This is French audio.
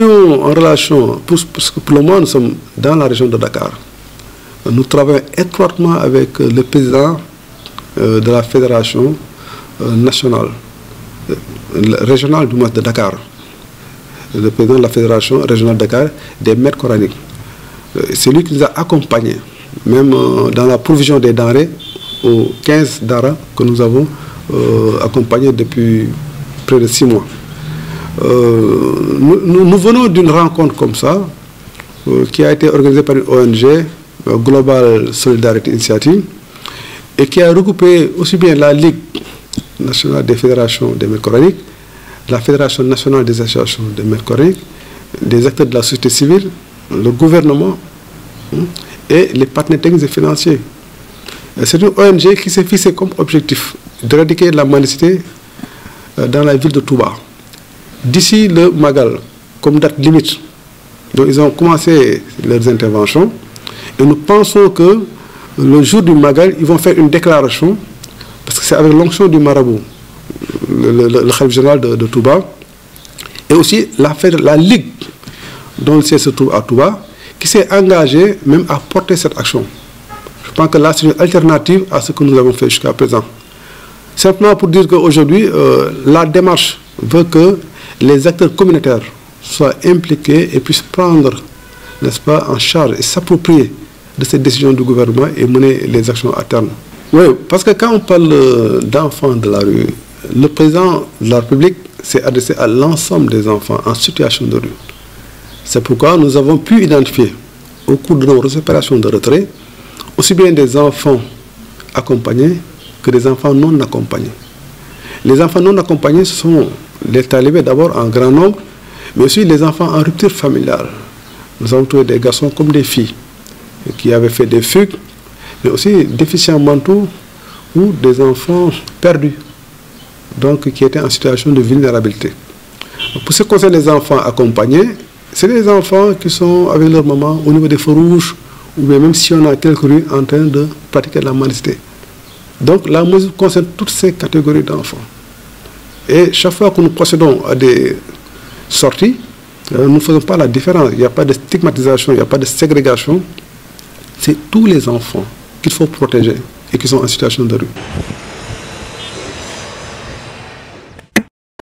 En relation, parce que pour le moment, nous sommes dans la région de Dakar. Nous travaillons étroitement avec le président de la fédération nationale, régionale du moins de Dakar, le président de la fédération régionale de Dakar des maîtres coraniques. C'est lui qui nous a accompagnés, même dans la provision des denrées aux 15 daras que nous avons accompagnés depuis près de 6 mois. Nous venons d'une rencontre comme ça, qui a été organisée par une ONG, Global Solidarity Initiative, et qui a regroupé aussi bien la Ligue nationale des fédérations des maîtres coraniques, la Fédération nationale des associations des maîtres coraniques, des acteurs de la société civile, le gouvernement et les partenaires techniques et financiers. C'est une ONG qui s'est fixée comme objectif d'éradiquer la mendicité dans la ville de Touba. D'ici le Magal, comme date limite, donc ils ont commencé leurs interventions et nous pensons que le jour du Magal, ils vont faire une déclaration, parce que c'est avec l'onction du marabout, le khalife général de Touba, et aussi la Ligue dont le siège se trouve à Touba, qui s'est engagée même à porter cette action. Je pense que là, c'est une alternative à ce que nous avons fait jusqu'à présent. Simplement pour dire qu'aujourd'hui, la démarche veut que les acteurs communautaires soient impliqués et puissent prendre, n'est-ce pas, en charge et s'approprier de ces décisions du gouvernement et mener les actions à terme. Oui, parce que quand on parle d'enfants de la rue, le président de la République s'est adressé à l'ensemble des enfants en situation de rue. C'est pourquoi nous avons pu identifier au cours de nos opérations de retrait aussi bien des enfants accompagnés que des enfants non accompagnés. Les enfants non accompagnés, ce sont les talibés d'abord en grand nombre, mais aussi les enfants en rupture familiale. Nous avons trouvé des garçons comme des filles qui avaient fait des fugues, mais aussi déficients mentaux ou des enfants perdus, donc qui étaient en situation de vulnérabilité. Pour ce qui concerne les enfants accompagnés, c'est les enfants qui sont avec leur maman au niveau des feux rouges, ou bien même si on a quelques rues en train de pratiquer de la mendicité. Donc la mesure concerne toutes ces catégories d'enfants. Et chaque fois que nous procédons à des sorties, nous ne faisons pas la différence. Il n'y a pas de stigmatisation, il n'y a pas de ségrégation. C'est tous les enfants qu'il faut protéger et qui sont en situation de rue.